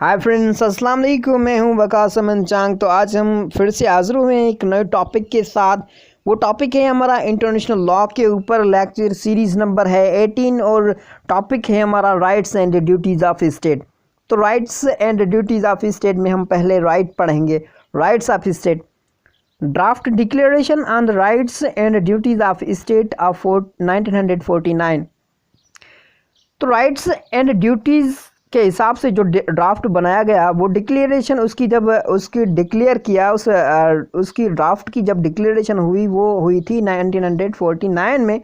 Hi friends, अस्सलाम वालेकुम। मैं हूं वकास अमन चांग। तो आज हम फिर से हाजिर हुए हैं एक नए टॉपिक के साथ। वो टॉपिक है हमारा इंटरनेशनल लॉ के ऊपर। लेक्चर सीरीज़ नंबर है 18 और टॉपिक है हमारा rights and duties of state. तो rights and duties of state में हम पहले राइट पढ़ेंगे। Rights of state, draft declaration on the rights and duties of state of 1949। तो राइट्स एंड ड्यूटीज़ के हिसाब से जो ड्राफ्ट बनाया गया, वो डिक्लेरेशन उसकी जब उसकी डिक्लेयर किया, उसकी ड्राफ्ट की जब डिक्लेरेशन हुई वो हुई थी 1949 में।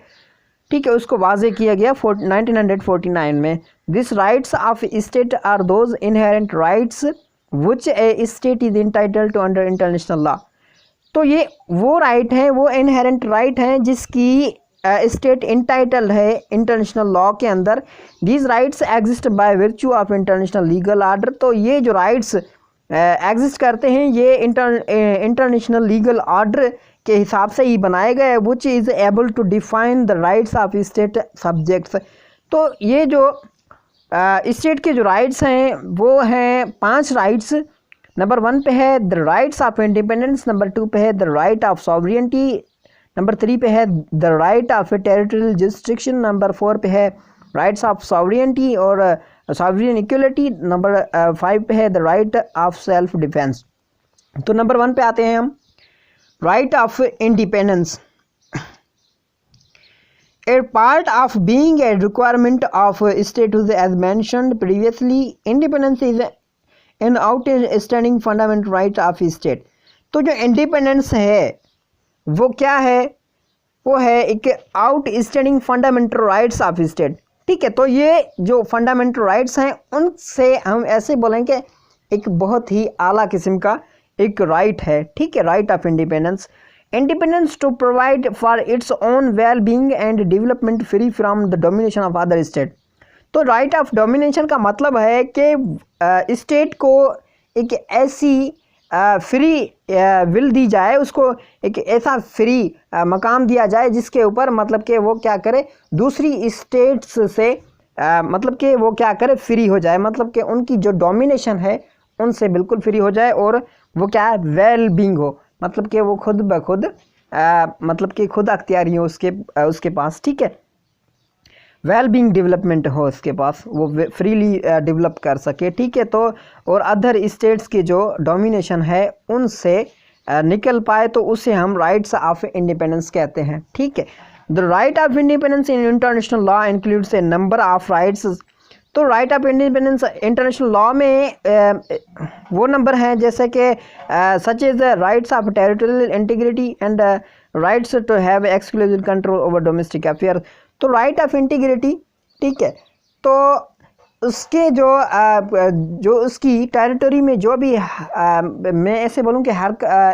ठीक है, उसको वाजे किया गया 1949 में। This rights of state are those inherent rights which a state is entitled to under international law. तो ये वो राइट हैं, वो इनहेरेंट राइट हैं जिसकी स्टेट इंटाइटल है इंटरनेशनल लॉ के अंदर। These rights exist by virtue of international legal order. तो ये जो राइट्स एग्जिस्ट करते हैं ये इंटरनेशनल लीगल आर्डर के हिसाब से ही बनाए गए, which is able to define the rights of state subjects. तो ये जो स्टेट के जो राइट्स हैं वो हैं 5 राइट्स। नंबर 1 पे है the rights of independence, number 2 पे है द राइट ऑफ सॉवरियंटी, नंबर 3 पे है the right of territorial jurisdiction, number 4 पे है राइट्स ऑफ सॉवरियंटी और सॉवरियन इक्वलिटी, नंबर 5 पे है the right of self defence. तो नंबर 1 पे आते हैं हम, right of independence. A part of being a requirement of statehood as mentioned previously, independence is an outstanding fundamental right of state। तो जो इंडिपेंडेंस है वो क्या है? वो है एक outstanding fundamental rights of state. ठीक है, तो ये जो फंडामेंटल राइट्स हैं उनसे हम ऐसे बोलेंगे एक बहुत ही आला किस्म का एक राइट है। ठीक है, right of independence. Independence to provide for its own well being and development free from the domination of other state. तो राइट ऑफ डोमिनेशन का मतलब है कि स्टेट को एक ऐसी फ्री विल दी जाए, उसको एक ऐसा फ्री मकाम दिया जाए जिसके ऊपर मतलब कि वो क्या करे, दूसरी स्टेट्स से मतलब कि वो क्या करे, फ्री हो जाए, मतलब कि उनकी जो डोमिनेशन है उनसे बिल्कुल फ्री हो जाए और वो क्या है, वेल बीइंग हो, मतलब कि वो खुद ब खुद मतलब कि खुद अख्तियारी हो उसके पास। ठीक है, वेल बीइंग डेवलपमेंट हो उसके पास, वो फ्रीली डेवलप कर सके। ठीक है, तो और अदर स्टेट्स की जो डोमिनेशन है उनसे निकल पाए, तो उसे हम राइट्स ऑफ इंडिपेंडेंस कहते हैं। ठीक है, the right of independence in international law includes a number of rights. तो right of independence international law में वो नंबर हैं जैसे कि such is rights of territorial integrity and rights to have exclusive control over domestic affair. तो right of integrity, ठीक है, तो उसके जो उसकी टेरिटरी में जो भी मैं ऐसे बोलूँ कि हर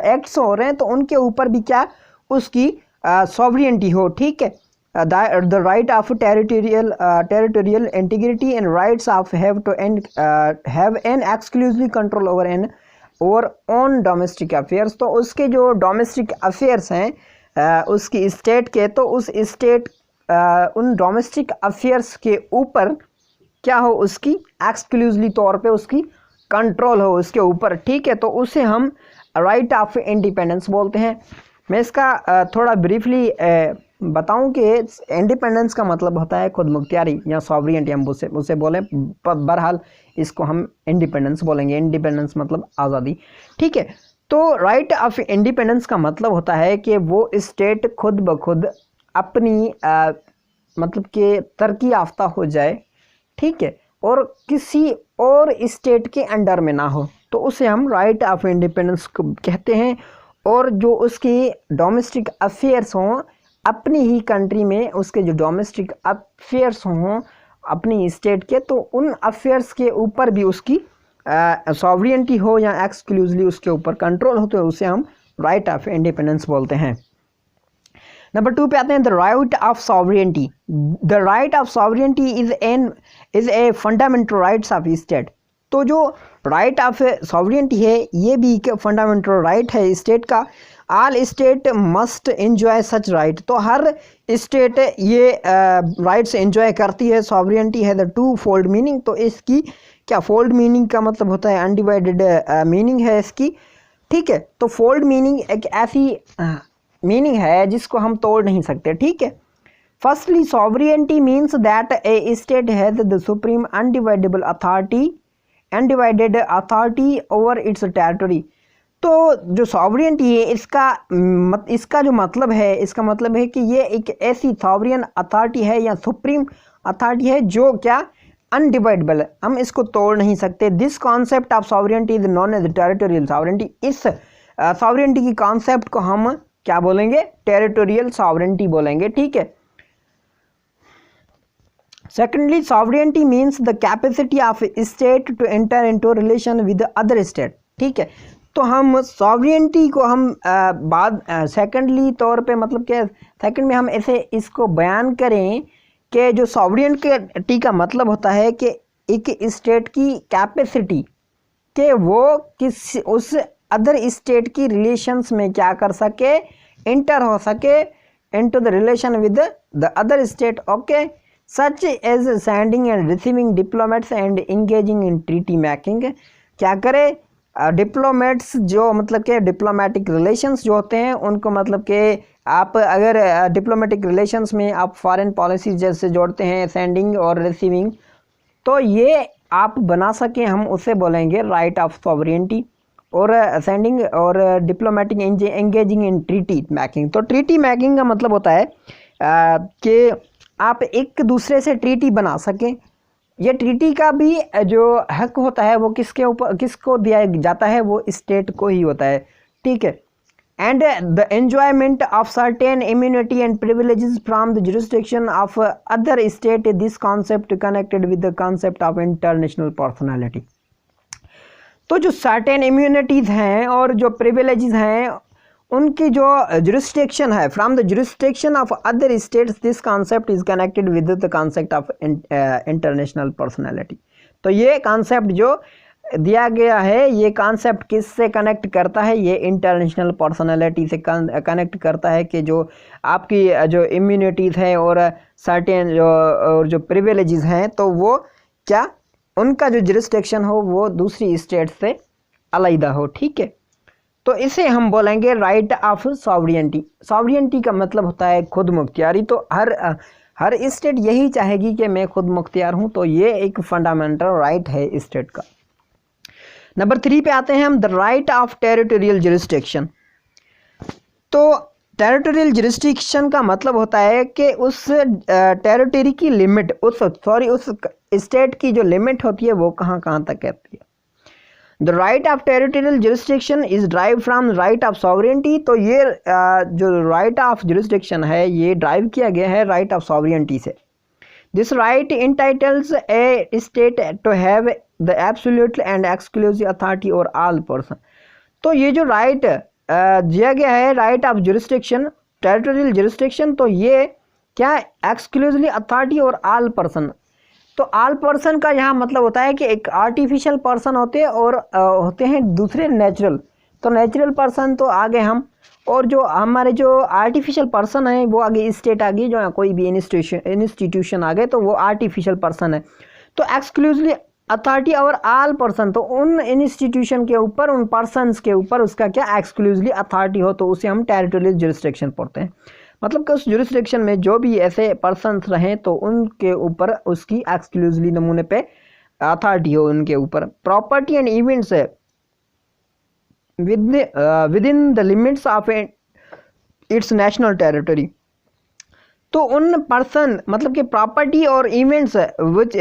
एक्ट्स हो रहे हैं तो उनके ऊपर भी क्या, उसकी सॉवरियंटी हो। ठीक है, the right of territorial integrity and rights of have an exclusive control over on domestic affairs. तो उसके जो डोमेस्टिक अफेयर्स हैं उसकी स्टेट के, तो उस स्टेट उन डोमेस्टिक अफेयर्स के ऊपर क्या हो, उसकी एक्सक्लूसिवली तौर पे उसकी कंट्रोल हो उसके ऊपर। ठीक है, तो उसे हम राइट ऑफ इंडिपेंडेंस बोलते हैं। मैं इसका थोड़ा ब्रीफली बताऊं कि इंडिपेंडेंस का मतलब होता है खुद मुख्तियारी या सॉवरियंटी, हम उसे बोलें, बहरहाल इसको हम इंडिपेंडेंस बोलेंगे। इंडिपेंडेंस मतलब आज़ादी। ठीक है, तो राइट ऑफ इंडिपेंडेंस का मतलब होता है कि वो स्टेट खुद ब खुद अपनी मतलब कि तरक्की याफ्ता हो जाए। ठीक है, और किसी और स्टेट के अंडर में ना हो, तो उसे हम राइट ऑफ इंडिपेंडेंस कहते हैं। और जो उसकी डोमेस्टिक अफेयर्स हों अपनी ही कंट्री में, उसके जो डोमेस्टिक अफेयर्स हों अपनी स्टेट के, तो उन अफेयर्स के ऊपर भी उसकी सॉवरियंटी हो या एक्सक्लूसिवली उसके ऊपर कंट्रोल हो, तो उसे हम राइट ऑफ इंडिपेंडेंस बोलते हैं। नंबर 2 पे आते हैं the right of sovereignty. The right of sovereignty is a fundamental rights of state. तो जो राइट ऑफ सॉवरियंटी है ये भी एक फंडामेंटल राइट है स्टेट का। All state must enjoy such right. तो हर स्टेट ये राइट्स एंजॉय करती है। सॉवरियंटी है द टू फोल्ड मीनिंग। तो इसकी क्या फोल्ड मीनिंग का मतलब होता है अनडिवाइडेड मीनिंग है इसकी, ठीक है। तो फोल्ड मीनिंग एक ऐसी मीनिंग है जिसको हम तोड़ नहीं सकते, ठीक है। Firstly sovereignty means that a state has the supreme undividable undivided authority over its territory. तो जो सॉवरियंटी है इसका जो मतलब है, इसका मतलब है कि ये एक ऐसी सॉवरियन अथॉरिटी है या सुप्रीम अथॉरिटी है जो क्या अनडिवाइडेबल है, हम इसको तोड़ नहीं सकते। This concept of sovereignty is known as territorial sovereignty. इस सॉवरियंटी की कॉन्सेप्ट को हम क्या बोलेंगे, टेरिटोरियल सॉवरियंटी बोलेंगे, ठीक है। Secondly sovereignty means the capacity of state to enter into relation with other state, ठीक है। तो हम सॉवरियंटी को हम सेकेंडली तौर पे मतलब क्या सेकेंड में हम ऐसे इसको बयान करें कि जो सॉवरियंटी का मतलब होता है कि एक स्टेट की कैपेसिटी कि वो किस उस अदर स्टेट की रिलेशंस में क्या कर सके, इंटर हो सके into the relation with the other state, okay, such as sending and receiving diplomats and engaging in treaty making. क्या करे डिप्लोमेट्स जो मतलब के डिप्लोमेटिक रिलेशंस जो होते हैं उनको मतलब कि आप अगर डिप्लोमेटिक रिलेशंस में आप फॉरेन पॉलिसी जैसे जोड़ते हैं सेंडिंग और रिसीविंग, तो ये आप बना सकें हम उसे बोलेंगे राइट ऑफ सॉवरियंटी। और सेंडिंग और diplomatic engaging in treaty making, तो ट्रीटी मेकिंग का मतलब होता है कि आप एक दूसरे से ट्रीटी बना सकें। ये ट्रीटी का भी जो हक होता है वो किसको दिया जाता है, वो स्टेट को ही होता है, ठीक है। And the enjoyment of certain immunity and privileges from the jurisdiction of other state, this concept connected with the concept of international personality. तो जो सर्टेन इम्यूनिटीज़ हैं और जो प्रिविलेजेस हैं उनकी जो जुरिस्डिक्शन है from the jurisdiction of other states, this concept is connected with the concept of international personality. तो ये कॉन्सेप्ट जो दिया गया है ये कॉन्सेप्ट किससे कनेक्ट करता है, ये इंटरनेशनल पर्सनैलिटी से कनेक्ट करता है कि जो आपकी जो इम्यूनिटीज़ है और सर्टेन जो प्रिविलेजेस हैं तो वो क्या उनका जो जुरिस्डिक्शन हो वो दूसरी स्टेट से अलग हो, ठीक है। तो इसे हम बोलेंगे राइट ऑफ सॉवरियंटी। सॉवरियंटी का मतलब होता है खुद मुख्तियारी। तो हर स्टेट यही चाहेगी कि मैं खुद मुख्तियार हूँ, तो ये एक फंडामेंटल राइट है स्टेट का। नंबर 3 पे आते हैं हम, the right of territorial jurisdiction. तो टेरिटोरियल जुरिस्डिक्शन का मतलब होता है कि उस टेरिटरी की लिमिट उस स्टेट की जो लिमिट होती है वो कहाँ कहाँ तक कहती है। The right of territorial jurisdiction is drive from right of sovereignty. तो ये जो राइट ऑफ जुरिस्डिक्शन है ये ड्राइव किया गया है राइट ऑफ सॉवरियंटी से। This right entitles a state to have the absolute and exclusive authority over all person. तो ये जो राइट दिया गया है right of jurisdiction territorial jurisdiction, तो ये क्या exclusively authority over all person. तो ऑल पर्सन का यहाँ मतलब होता है कि एक आर्टिफिशियल पर्सन होते हैं और होते हैं दूसरे नेचुरल। तो नेचुरल पर्सन तो आगे हम, और जो हमारे जो आर्टिफिशियल पर्सन है वो आगे स्टेट आ गई, जो कोई भी इंस्टीट्यूशन आ गए तो वो आर्टिफिशियल पर्सन है। तो exclusively authority over all person, तो उन इंस्टीट्यूशन के ऊपर उन पर्सनस के ऊपर उसका क्या एक्सक्लूसिवली अथॉरिटी हो, तो उसे हम टेरिटोरियल जुरिस्डिक्शन पढ़ते हैं। मतलब कि उस जुरिस्डिक्शन में जो भी ऐसे पर्सन्स रहें तो उनके ऊपर उसकी एक्सक्लूसिवली नमूने पे अथॉरिटी हो उनके ऊपर। Property and events with in the limits of its national territory. तो उन पर्सन मतलब कि प्रॉपर्टी और इवेंट्स विच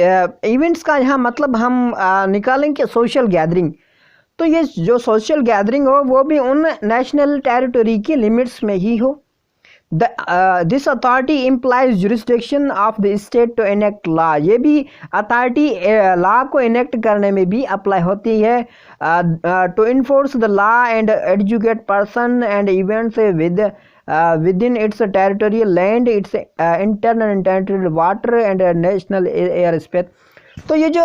इवेंट्स का यहाँ मतलब हम निकालेंगे सोशल गैदरिंग। तो ये जो सोशल गैदरिंग हो वो भी उन नेशनल टेरिटरी की लिमिट्स में ही हो। This authority implies jurisdiction of the state to enact law. ये भी अथॉरिटी लॉ को इनेक्ट करने में भी अप्लाई होती है। To enforce the law and educate person and events within its territorial land, its internal and territorial water and national air space। तो ये जो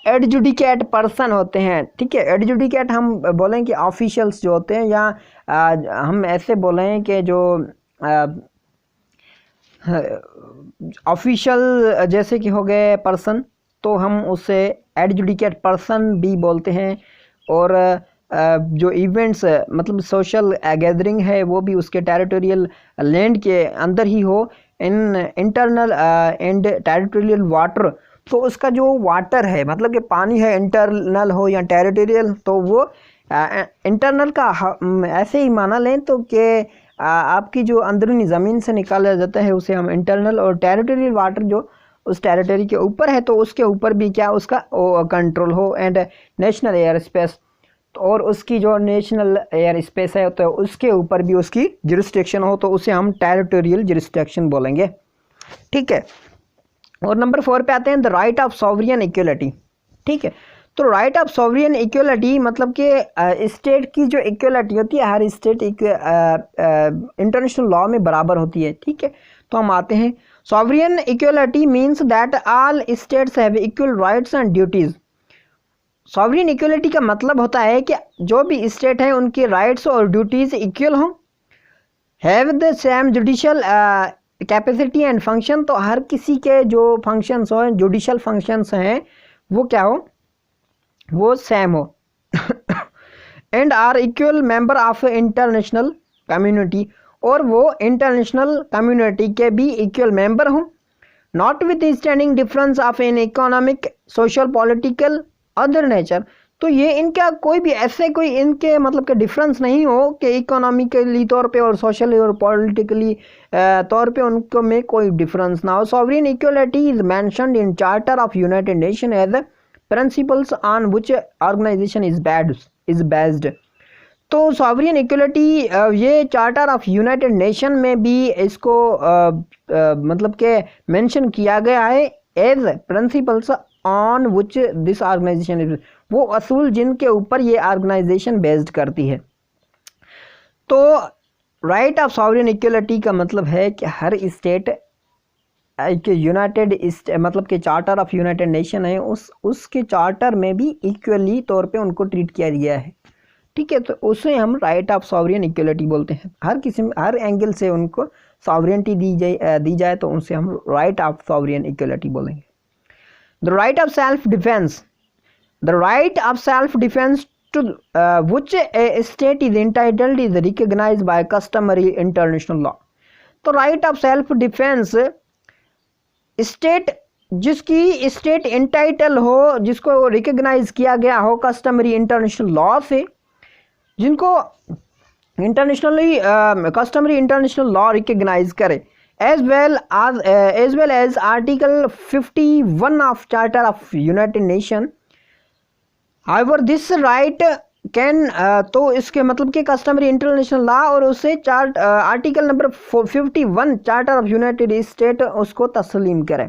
एडजुडिकेट पर्सन होते हैं, ठीक है, एडजुडिकेट हम बोलें कि ऑफिशियल्स जो होते हैं, या हम ऐसे बोलें कि जो ऑफिशियल जैसे कि हो गए पर्सन, तो हम उसे एडजुडिकेट पर्सन भी बोलते हैं। और जो इवेंट्स मतलब सोशल गैदरिंग है वो भी उसके टेरिटोरियल लैंड के अंदर ही हो। In internal and territorial water, तो उसका जो वाटर है मतलब कि पानी है, इंटरनल हो या टेरिटोरियल, तो वो इंटरनल का ऐसे ही माना लें तो कि आपकी जो अंदरूनी ज़मीन से निकाला जाता है उसे हम इंटरनल, और टेरिटोरियल वाटर जो उस टेरिटरी के ऊपर है तो उसके ऊपर भी क्या उसका कंट्रोल हो। एंड नेशनल एयर स्पेस, और उसकी जो नेशनल एयर स्पेस है तो उसके ऊपर भी उसकी जुरिस्डिक्शन हो तो उसे हम टेरिटोरियल जुरिस्डिक्शन बोलेंगे। ठीक है। और नंबर 4 पे आते हैं द राइट ऑफ सॉवरियन इक्वलिटी। ठीक है, तो राइट ऑफ सॉवरियन इक्वलिटी मतलब कि स्टेट की जो इक्वलिटी होती है, हर स्टेट इंटरनेशनल लॉ में बराबर होती है। ठीक है, तो हम आते हैं sovereign equality means that all states have equal rights and duties. Sovereign equality का मतलब होता है कि जो भी स्टेट है उनके राइट्स और ड्यूटीज इक्वल हों, have the same judicial capacity and function, तो हर किसी के जो फंक्शंस हो, जुडिशियल फंक्शंस हैं, वो क्या हो, वो सेम हो। And are equal member of international community, और वो इंटरनेशनल कम्युनिटी के भी इक्वल मेंबर हों, notwithstanding difference of in economic, social, political, other nature. तो ये इनका कोई भी ऐसे कोई इनके मतलब के डिफरेंस नहीं हो कि इकोनॉमिकली तौर पे और सोशली और पॉलिटिकली तौर पे उनको में कोई डिफरेंस ना हो। Sovereign equality is mentioned in charter of United nation as principles on which organisation is based. तो सॉवरियन इक्वलिटी ये चार्टर ऑफ यूनाइटेड नेशन में भी इसको मतलब के मेंशन किया गया है as principles on which this organisation is, वो असूल जिनके ऊपर ये ऑर्गेनाइजेशन बेस्ड करती है। तो राइट ऑफ सॉवरियन इक्वलिटी का मतलब है कि हर स्टेट के यूनाइटेड मतलब के चार्टर ऑफ यूनाइटेड नेशन है उसके चार्टर में भी इक्वली तौर पे उनको ट्रीट किया गया है। ठीक है, तो उसे हम राइट ऑफ सॉवरियन इक्वलिटी बोलते हैं। हर किसी हर एंगल से उनको सॉवरियनिटी दी जाए तो उनसे हम राइट ऑफ सॉवरियन इक्वलिटी बोलेंगे। The right of self-defense. The right of self-defense to which a state is entitled is recognized by customary international law. तो right of self-defense स्टेट जिसकी स्टेट इंटाइटल हो, जिसको रिकग्नाइज किया गया हो कस्टमरी इंटरनेशनल लॉ से, जिनको internationally customary international law recognize करे, as well as Article 51 of Charter of United Nation. However, this right can तो इसके मतलब कि कस्टमरी इंटरनेशनल लॉ और उससे article number 51 charter of United state उसको तस्लीम करे।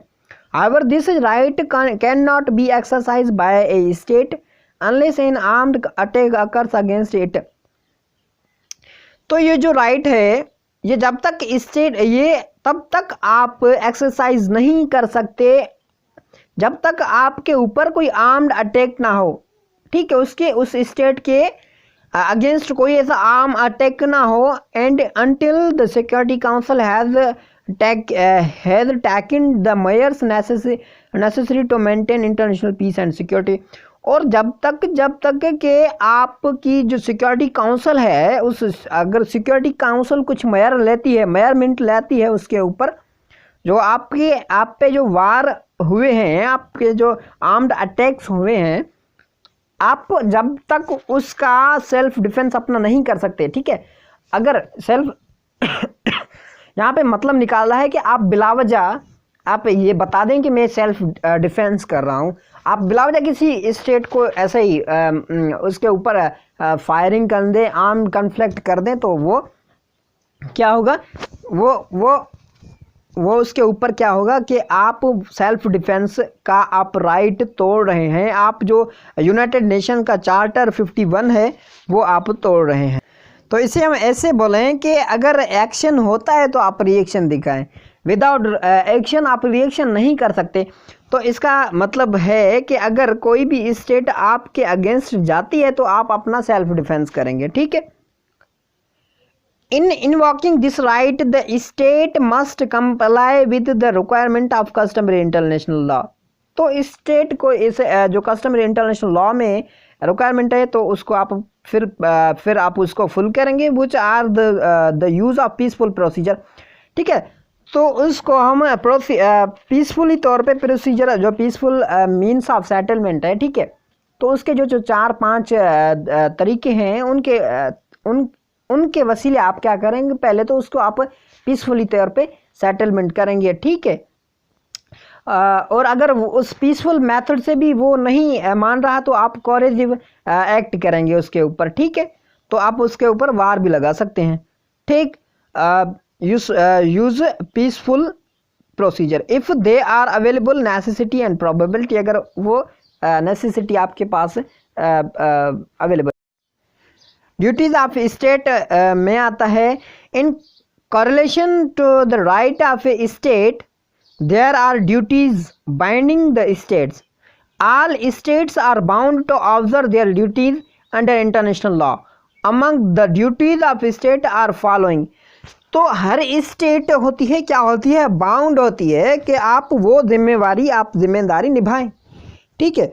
However, this right cannot be exercised by a state unless an armed attack occurs against it. तो ये जो राइट है ये जब तक स्टेट ये तब तक आप एक्सरसाइज नहीं कर सकते जब तक आपके ऊपर कोई आर्म्ड अटैक ना हो। ठीक है, उसके उस स्टेट के अगेंस्ट कोई ऐसा आर्म अटैक ना हो, and until the security council has taken the measures necessary to maintain international peace and security. और जब तक के आपकी जो सिक्योरिटी काउंसिल है अगर सिक्योरिटी काउंसिल कुछ मेजरमेंट लेती है उसके ऊपर, जो आप पे जो वार हुए हैं, आपके जो आर्म्ड अटैक्स हुए हैं, आप जब तक उसका सेल्फ डिफेंस अपना नहीं कर सकते। ठीक है, अगर सेल्फ यहाँ पे मतलब निकाला है कि आप बिलावजा आप ये बता दें कि मैं सेल्फ डिफेंस कर रहा हूँ, आप बिलावजा किसी स्टेट को ऐसे ही उसके ऊपर फायरिंग कर दें, आर्म कन्फ्लिक्ट कर दें, तो वो क्या होगा, वो उसके ऊपर क्या होगा कि आप सेल्फ डिफेंस का आप राइट तोड़ रहे हैं, आप जो यूनाइटेड नेशन का चार्टर 51 है वो आप तोड़ रहे हैं। तो इसे हम ऐसे बोलें कि अगर एक्शन होता है तो आप रिएक्शन दिखाएं, विदाउट एक्शन आप रिएक्शन नहीं कर सकते। तो इसका मतलब है कि अगर कोई भी स्टेट आपके अगेंस्ट जाती है तो आप अपना सेल्फ डिफेंस करेंगे। ठीक है, in invoking this right the state must comply with the requirement of customary international law. तो स्टेट को इस जो कस्टमरी इंटरनेशनल लॉ में रिक्वायरमेंट है तो उसको आप फिर आप उसको फुल करेंगे, which are the use of peaceful procedure. ठीक है, तो उसको हम पीसफुली तौर पे प्रोसीजर जो पीसफुल मीन्स ऑफ सेटलमेंट है, ठीक है, तो उसके जो 4-5 तरीके हैं उनके वसीले आप क्या करेंगे, पहले तो उसको आप पीसफुली तौर पे सेटलमेंट करेंगे। ठीक है, और अगर उस पीसफुल मेथड से भी वो नहीं मान रहा तो आप कोरेजिव एक्ट करेंगे उसके ऊपर। ठीक है, तो आप उसके ऊपर वार भी लगा सकते हैं। ठीक, use peaceful procedure if they are available necessity and probability, अगर वो नेसेसिटी आपके पास अवेलेबल। ड्यूटीज ऑफ स्टेट में आता है, in correlation to the right of a state there are duties binding the states. All states are bound to observe their duties under international law. Among the duties of state are following. तो हर state होती है, क्या होती है, bound होती है कि आप वो जिम्मेदारी निभाएं। ठीक है,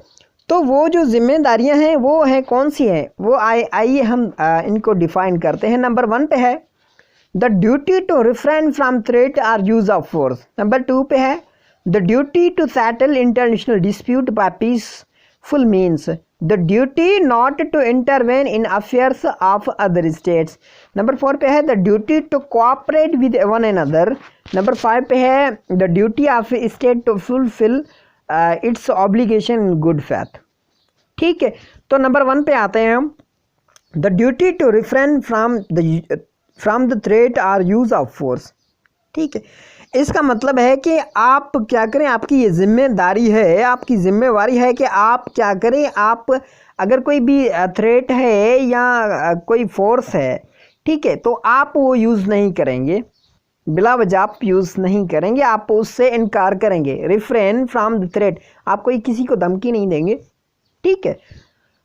तो वो जो जिम्मेदारियां हैं वो है कौन सी हैं, वो आइए हम इनको डिफाइन करते हैं। नंबर 1 पे है the duty to refrain from threat or use of force. Number 2 पे है the duty to settle international dispute by peaceful means, the duty not to intervene in affairs of other states. Number 4 पे है the duty to cooperate with one another. Number 5 पे है the duty of state to fulfil its obligation in good faith. ठीक है, तो number 1 पे आते हैं हम, the duty to refrain from the threat or use of force. ठीक है, इसका मतलब है कि आप क्या करें, आपकी ये जिम्मेदारी है, आपकी जिम्मेवारी है कि आप क्या करें, आप अगर कोई भी थ्रेट है या कोई फोर्स है, ठीक है, तो आप वो यूज़ नहीं करेंगे, बिला वजह आप यूज़ नहीं करेंगे, आप उससे इनकार करेंगे। रिफ्रेन फ्रॉम द थ्रेट, आप कोई किसी को धमकी नहीं देंगे। ठीक है,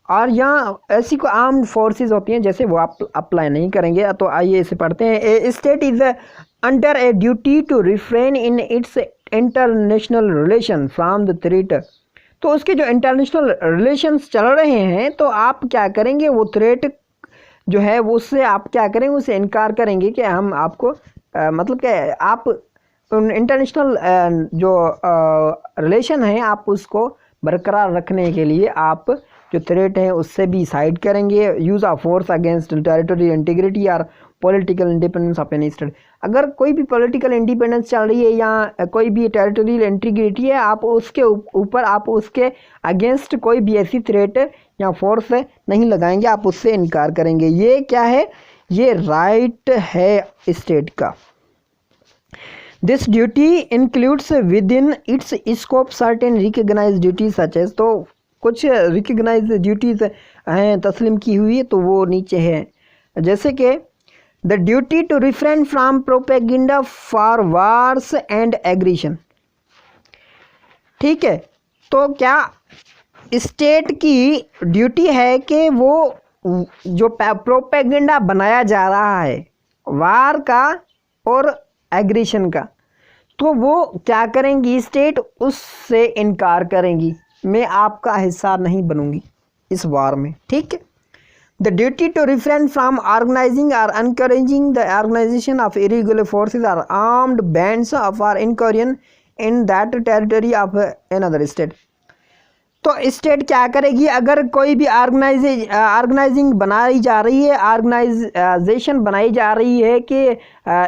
और यहाँ ऐसी को आर्म्ड फोर्सेस होती हैं जैसे वो आप अप्लाई नहीं करेंगे। तो आइए इसे पढ़ते हैं। A state is under a duty to refrain in its international relation from the threat. तो उसके जो इंटरनेशनल रिलेशंस चल रहे हैं तो आप क्या करेंगे, वो थ्रेट जो है वो उससे आप क्या करेंगे, उससे इनकार करेंगे कि हम आपको मतलब कि आप इंटरनेशनल जो रिलेशन है आप उसको बरकरार रखने के लिए आप जो थ्रेट है उससे भी साइड करेंगे। Use of force against territory integrity और political independence of any state. अगर कोई भी पॉलिटिकल इंडिपेंडेंस चल रही है या कोई भी टेरिटोरियल इंटीग्रिटी है, आप उसके ऊपर आप उसके अगेंस्ट कोई भी ऐसी थ्रेट या फोर्स नहीं लगाएंगे, आप उससे इनकार करेंगे। ये क्या है, ये राइट है स्टेट का। This duty includes within its scope certain recognize duties such as, तो कुछ रिकग्नाइज ड्यूटीज़ हैं तस्लीम की हुई, तो वो नीचे है, जैसे कि the duty to refrain from propaganda for wars and aggression. ठीक है, तो क्या स्टेट की ड्यूटी है कि वो जो प्रोपेगेंडा बनाया जा रहा है वार का और एग्रेशन का, तो वो क्या करेंगी, स्टेट उससे इनकार करेंगी, मैं आपका हिस्सा नहीं बनूंगी इस वार में। ठीक है, the duty to refrain from organizing और encouraging the organization of irregular forces और armed bands of or incursion in that territory of another state. तो स्टेट क्या करेगी, अगर कोई भी ऑर्गेनाइजिंग बनाई जा रही है, ऑर्गेनाइजेशन बनाई जा रही है कि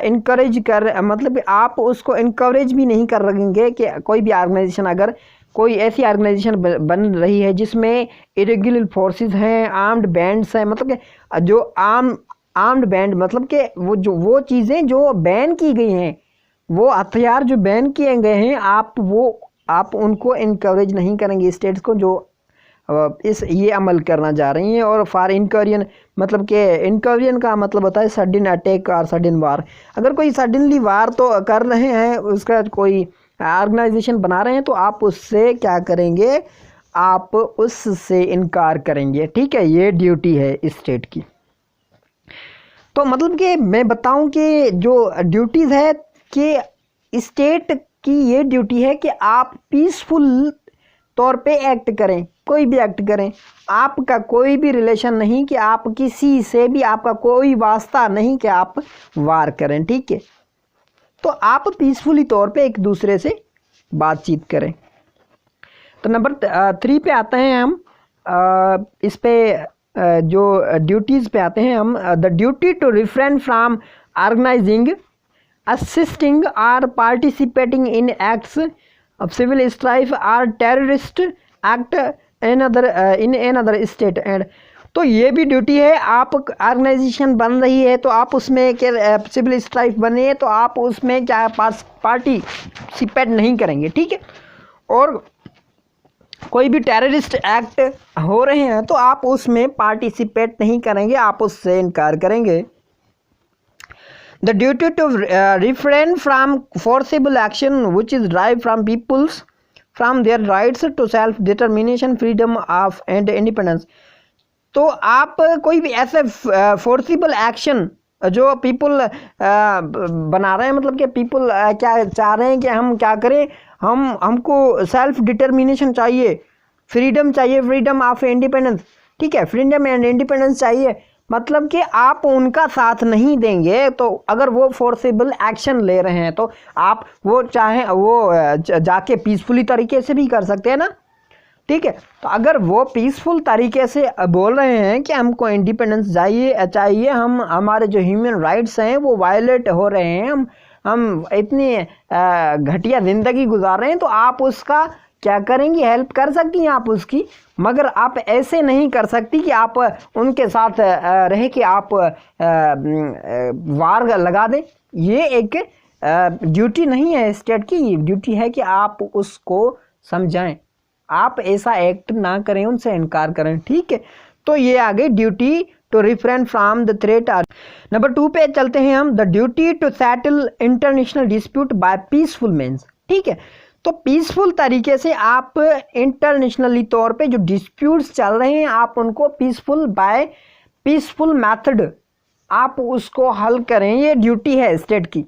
इनकरेज कर, मतलब आप उसको इनकरेज भी नहीं कर रहेंगे कि कोई भी ऑर्गेनाइजेशन, अगर कोई ऐसी ऑर्गेनाइजेशन बन रही है जिसमें इरेगुलर फोर्सेस हैं, आर्म्ड बैंड्स हैं, मतलब कि जो आर्म्ड बैंड मतलब कि वो चीज़ें जो बैन की गई हैं, वो हथियार जो बैन किए गए हैं, आप उनको इनकरेज नहीं करेंगे स्टेट्स को जो ये अमल करना जा रही हैं। और फॉर इनकरियन मतलब कि इनकरियन का मतलब होता है सडन अटैक और सडन वार। अगर कोई सडनली वार तो कर रहे हैं, उसका कोई ऑर्गेनाइजेशन बना रहे हैं, तो आप उससे क्या करेंगे, आप उससे इनकार करेंगे। ठीक है, ये ड्यूटी है स्टेट की। तो मतलब कि मैं बताऊं कि जो ड्यूटीज़ है कि स्टेट की ये ड्यूटी है कि आप पीसफुल तौर पे एक्ट करें, कोई भी एक्ट करें, आपका कोई भी रिलेशन नहीं कि आप किसी से भी, आपका कोई वास्ता नहीं कि आप वार करें, ठीक है। तो आप पीसफुली तौर पे एक दूसरे से बातचीत करें। तो नंबर 3 पे आते हैं हम, इस पे जो ड्यूटीज़ पे आते हैं हम। The duty to refrain from organizing, assisting और participating in acts of civil strife और terrorist act in other state and. तो ये भी ड्यूटी है, आप ऑर्गेनाइजेशन बन रही है तो आप उसमें क्या सिविल स्ट्राइफ बने है तो आप उसमें क्या पार्टिसिपेट नहीं करेंगे, ठीक है। और कोई भी टेररिस्ट एक्ट हो रहे हैं तो आप उसमें पार्टिसिपेट नहीं करेंगे, आप उससे इनकार करेंगे। The duty to refrain from forcible action which is drive from peoples from their rights to self determination, freedom of and independence. तो आप कोई भी ऐसे फोर्सिबल एक्शन जो पीपल बना रहे हैं, मतलब कि पीपल क्या चाह रहे हैं कि हम क्या करें, हमको सेल्फ डिटर्मिनेशन चाहिए, फ्रीडम चाहिए, फ्रीडम ऑफ इंडिपेंडेंस, ठीक है, फ्रीडम एंड इंडिपेंडेंस चाहिए, मतलब कि आप उनका साथ नहीं देंगे। तो अगर वो फोर्सेबल एक्शन ले रहे हैं तो आप वो चाहे वो जाके पीसफुली तरीके से भी कर सकते हैं ना, ठीक है। तो अगर वो पीसफुल तरीके से बोल रहे हैं कि हमको इंडिपेंडेंस चाहिए, हमारे जो ह्यूमन राइट्स हैं वो वायलेट हो रहे हैं, हम इतनी घटिया ज़िंदगी गुजार रहे हैं, तो आप उसका क्या करेंगी, हेल्प कर सकती हैं आप उसकी। मगर आप ऐसे नहीं कर सकती कि आप उनके साथ रह के आप वार लगा दें। ये एक ड्यूटी नहीं है स्टेट की, ड्यूटी है कि आप उसको समझाएं, आप ऐसा एक्ट ना करें, उनसे इनकार करें, ठीक है। तो ये आ गई duty to refrain from the threat. Number 2 पे चलते हैं हम, the duty to settle international dispute by peaceful means, ठीक है। तो पीसफुल तरीके से आप इंटरनेशनली तौर पे जो डिस्प्यूट्स चल रहे हैं आप उनको पीसफुल मेथड आप उसको हल करें, ये ड्यूटी है स्टेट की।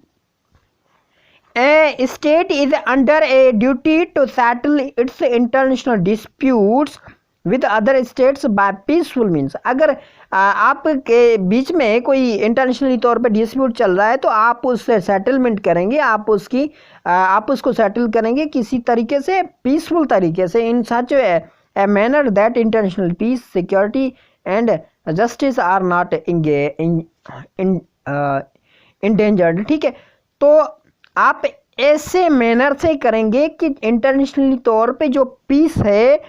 A state is under a duty to settle its international disputes with other states by peaceful means। अगर आपके बीच में कोई इंटरनेशनली तौर पे डिस्प्यूट चल रहा है तो आप उससे सेटलमेंट करेंगे, आप उसको सेटल करेंगे किसी तरीके से, पीसफुल तरीके से, in such a manner that international peace, security and justice are not endangered, ठीक है। तो आप ऐसे मैनर से करेंगे कि इंटरनेशनली तौर पे जो पीस है,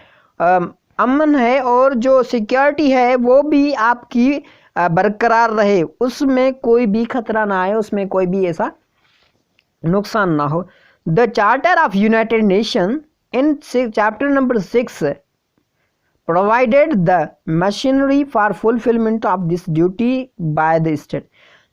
अमन है और जो सिक्योरिटी है वो भी आपकी बरकरार रहे, उसमें कोई भी खतरा ना आए, उसमें कोई भी ऐसा नुकसान ना हो। The charter of United nation in chapter number 6 provided the machinery for fulfilment of this duty by the state.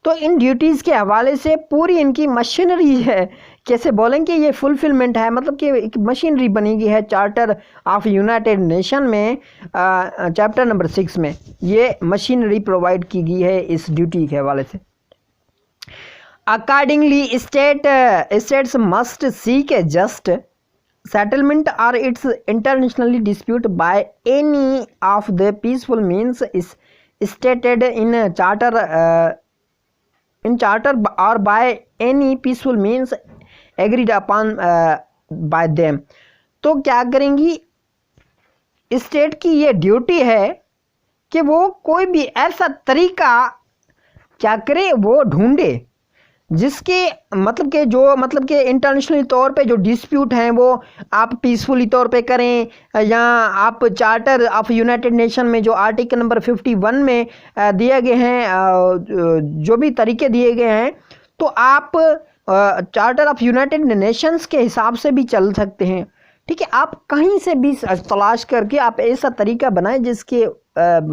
तो इन ड्यूटीज़ के हवाले से पूरी इनकी मशीनरी है, कैसे बोलेंगे ये फुलफिलमेंट है, मतलब कि एक मशीनरी बनी गई है चार्टर ऑफ यूनाइटेड नेशन में, चैप्टर नंबर 6 में ये मशीनरी प्रोवाइड की गई है इस ड्यूटी के हवाले से। Accordingly states must seek a just settlement और its internationally dispute by any of the peaceful means stated in charter और by any peaceful means agreed upon by them. तो क्या करेंगी, स्टेट की ये ड्यूटी है कि वो कोई भी ऐसा तरीका क्या करे, वो ढूंढे जिसके मतलब के इंटरनेशनल तौर पे जो डिस्प्यूट हैं वो आप पीसफुली तौर पे करें, या आप चार्टर ऑफ यूनाइटेड नेशन में जो आर्टिकल नंबर 51 में दिए गए हैं, जो भी तरीके दिए गए हैं, तो आप चार्टर ऑफ यूनाइटेड नेशंस के हिसाब से भी चल सकते हैं, ठीक है। आप कहीं से भी तलाश करके आप ऐसा तरीका बनाएं जिसके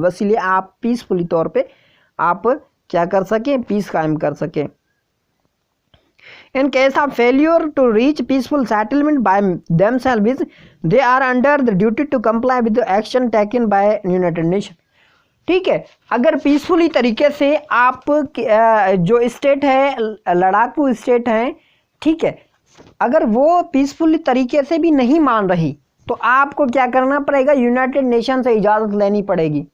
वसीले आप पीसफुली तौर पे आप क्या कर सकें, पीस कायम कर सकें। In case of failure to reach peaceful settlement by themselves, they are under the duty to comply with the action taken by United Nations। ठीक है, अगर पीसफुली तरीके से आप जो स्टेट है, लड़ाकू स्टेट हैं, ठीक है, अगर वो पीसफुली तरीके से भी नहीं मान रही तो आपको क्या करना पड़ेगा, यूनाइटेड नेशन से इजाज़त लेनी पड़ेगी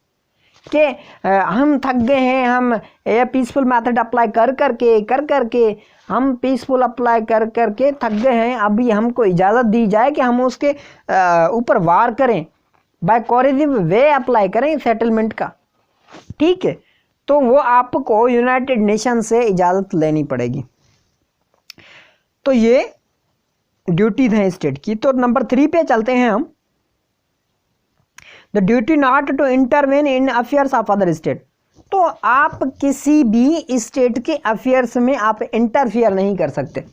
कि हम थक गए हैं, हम ये पीसफुल मेथड अप्लाई कर करके हम पीसफुल अप्लाई कर करके थक गए हैं, अभी हमको इजाज़त दी जाए कि हम उसके ऊपर वार करें, बाय कोऑर्डिनेटिव वे अप्लाई करें सेटलमेंट का। ठीक है, तो वो आपको यूनाइटेड नेशन से इजाज़त लेनी पड़ेगी। तो ये ड्यूटीज हैं स्टेट की। तो नंबर 3 पे चलते हैं हम, the duty not to intervene in affairs of other state. तो आप किसी भी स्टेट के अफेयर्स में आप इंटरफियर नहीं कर सकते।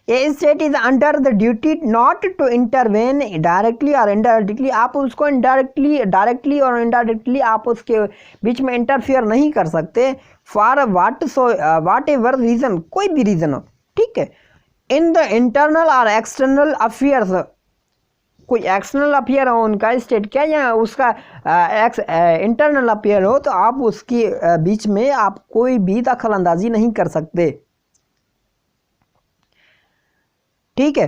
A state is under the duty not to intervene directly और इनडायरेक्टली। आप उसको डायरेक्टली और इनडायरेक्टली आप उसके बीच में इंटरफियर नहीं कर सकते फॉर वाट एवर रीज़न, कोई भी रीज़न हो। ठीक है, इन द इंटरनल और एक्सटर्नल अफेयर्स, कोई एक्सटर्नल अफेयर हो उनका स्टेट क्या या उसका इंटरनल अफेयर हो, तो आप उसके बीच में आप कोई भी दखल अंदाजी नहीं कर सकते। ठीक है,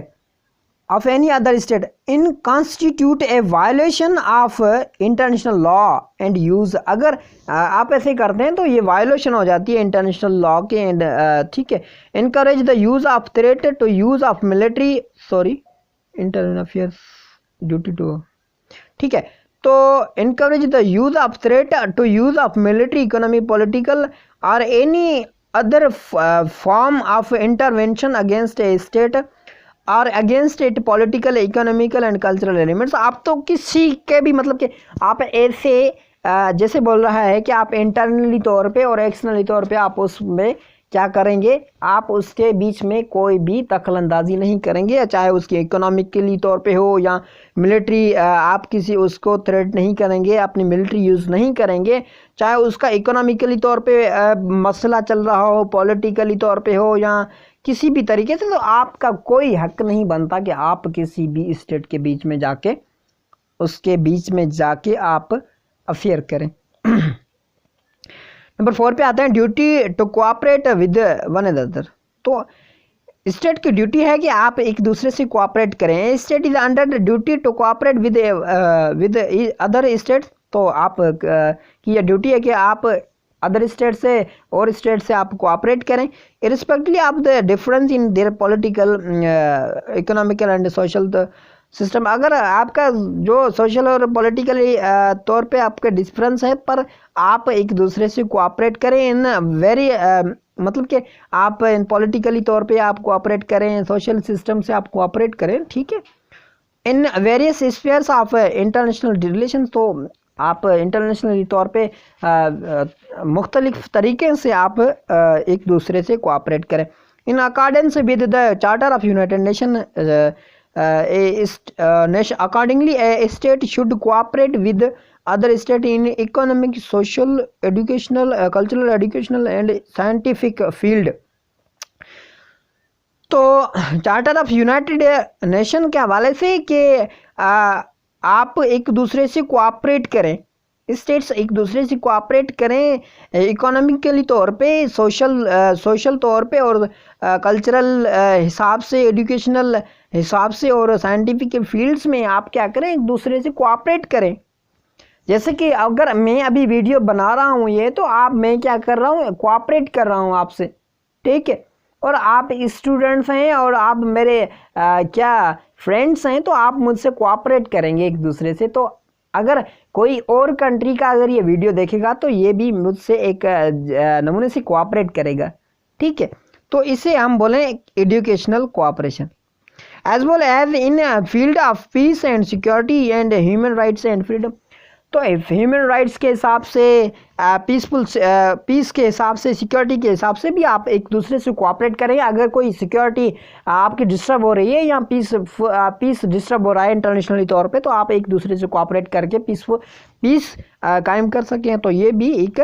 of any other state in constitute A violation of international law and use. अगर आप ऐसे करते हैं तो ये वायलेशन हो जाती है इंटरनेशनल लॉ के एंड ठीक है। Encourage the use of threat to use of military, internal affairs duty to, ठीक है। तो encourage the use of threat to use of military, economy, political और any other form of intervention against a state और against it political, economical and cultural elements. आप तो किसी के भी मतलब कि आप ऐसे जैसे बोल रहा है कि आप इंटरनली तौर पे और एक्सटर्नली तौर पे आप उसमें क्या करेंगे, आप उसके बीच में कोई भी दखलंदाजी नहीं करेंगे, चाहे उसकी इकोनॉमिकली तौर पे हो या मिलिट्री, आप किसी उसको थ्रेट नहीं करेंगे, अपनी मिलिट्री यूज़ नहीं करेंगे, चाहे उसका इकोनॉमिकली तौर पे मसला चल रहा हो, पॉलिटिकली तौर पे हो या किसी भी तरीके से, तो आपका कोई हक नहीं बनता कि आप किसी भी स्टेट के बीच में जाके उसके बीच में जाके आप अफेयर करें। नंबर 4 पे आते हैं, duty to cooperate with one another. तो स्टेट की ड्यूटी है कि आप एक दूसरे से कोऑपरेट करें। State is under the duty to cooperate with other state. तो आप की यह ड्यूटी है कि आप अदर स्टेट से और स्टेट से आप कोऑपरेट करें, irrespectively of the difference in their political, economical and social system. अगर आपका जो सोशल और पॉलिटिकली तौर पे आपका डिफरेंस है, पर आप एक दूसरे से कोऑपरेट करें इन वेरी मतलब कि आप इन पॉलिटिकली तौर पे आप कोऑपरेट करें, सोशल सिस्टम से आप कोऑपरेट करें, ठीक है, in various spheres of international relation. तो आप इंटरनेशनल तौर पे मुख्तलिफ तरीके से आप एक दूसरे से कोऑपरेट करें। In accordance with the charter of United nation accordingly a state should cooperate with other state in economic, social, educational, cultural, educational and scientific field। तो चार्टर ऑफ यूनाइटेड नेशन के हवाले से कि आप एक दूसरे से कोऑपरेट करें, स्टेट्स एक दूसरे से कोऑपरेट करें इकोनॉमिकली तौर पे, सोशल तौर पे और कल्चरल हिसाब से, एजुकेशनल हिसाब से और साइंटिफिक फील्ड्स में आप क्या करें, एक दूसरे से कोऑपरेट करें। जैसे कि अगर मैं अभी वीडियो बना रहा हूँ ये, तो मैं क्या कर रहा हूँ, कोऑपरेट कर रहा हूँ आपसे, ठीक है, और आप स्टूडेंट्स हैं और आप मेरे क्या फ्रेंड्स हैं, तो आप मुझसे कोऑपरेट करेंगे एक दूसरे से। तो अगर कोई और कंट्री का अगर ये वीडियो देखेगा तो ये भी मुझसे एक नमूने से कोऑपरेट करेगा, ठीक है। तो इसे हम बोलें educational cooperation. As well as in field of peace and security and human rights and freedom. तो ह्यूमन राइट्स के हिसाब से, पीस के हिसाब से, सिक्योरिटी के हिसाब से भी आप एक दूसरे से कोऑपरेट करें। अगर कोई सिक्योरिटी आपकी डिस्टर्ब हो रही है या पीस डिस्टर्ब हो रहा है इंटरनेशनली तौर पे, तो आप एक दूसरे से कोऑपरेट करके पीस कायम कर सकें। तो ये भी एक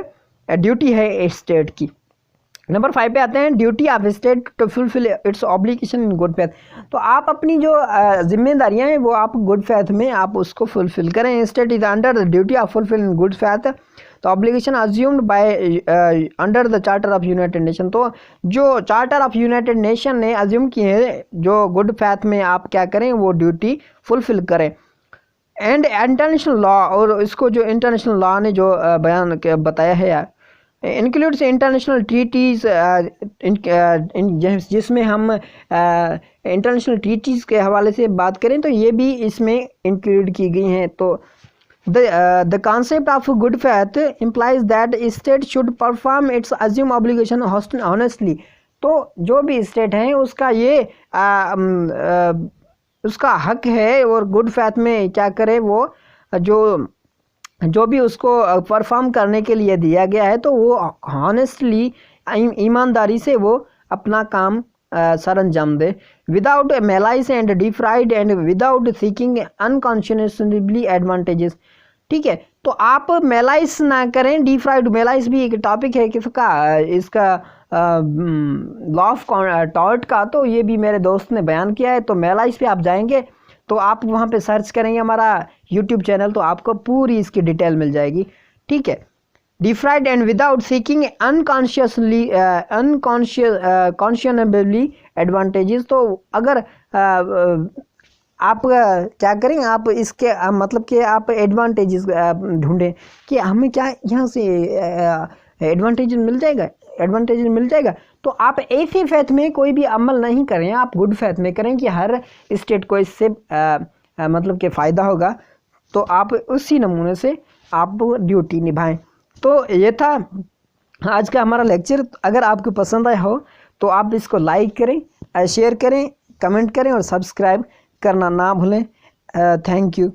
ड्यूटी है स्टेट की। नंबर 5 पे आते हैं, duty of state to fulfil its obligation in good faith. तो आप अपनी जो जिम्मेदारियां हैं वो आप गुड फेथ में आप उसको फुलफिल करें। State is under the duty of fulfil in good faith to obligation assumed by under the charter of United Nation. तो जो चार्टर ऑफ यूनाइटेड नेशन ने अज्यूम किए हैं जो गुड फेथ में आप क्या करें वो ड्यूटी फुलफिल करें। एंड इंटरनेशनल लॉ, और इसको जो इंटरनेशनल लॉ ने जो बयान बताया है इंक्लूड्स इंटरनेशनल ट्रीटीज़ जिसमें हम इंटरनेशनल ट्रीटीज़ के हवाले से बात करें तो ये भी इसमें इंक्लूड की गई हैं। तो the concept of good faith implies that state should perform it's assume obligation honestly. तो जो भी स्टेट है उसका ये उसका हक है और गुड फेथ में क्या करे वो जो भी उसको परफॉर्म करने के लिए दिया गया है तो वो हॉनेस्टली ईमानदारी से वो अपना काम सर अंजाम दे without malice and defraud and without seeking unconsciously advantages. ठीक है, तो आप मेलाइस ना करें। डिफ्राइड मेलाइस भी एक टॉपिक है किसका, इसका लॉ ऑफ टॉर्ट का, तो ये भी मेरे दोस्त ने बयान किया है। तो मेलाइस पे आप जाएंगे तो आप वहाँ पे सर्च करेंगे हमारा यूट्यूब चैनल तो आपको पूरी इसकी डिटेल मिल जाएगी। ठीक है, डिफ्राइड एंड विदाउट सीकिंग कॉन्शियसनबली एडवांटेजेस। तो अगर आप क्या करें, आप इसके मतलब कि आप एडवांटेजेस ढूंढें कि हमें क्या यहाँ से एडवांटेज मिल जाएगा। तो आप ऐसे फेथ में कोई भी अमल नहीं करें, आप गुड फेथ में करें कि हर स्टेट को इससे मतलब कि फ़ायदा होगा। तो आप उसी नमूने से आप ड्यूटी निभाएं। तो ये था आज का हमारा लेक्चर। अगर आपको पसंद आया हो तो आप इसको लाइक करें, शेयर करें, कमेंट करें और सब्सक्राइब करना ना भूलें। Thank you.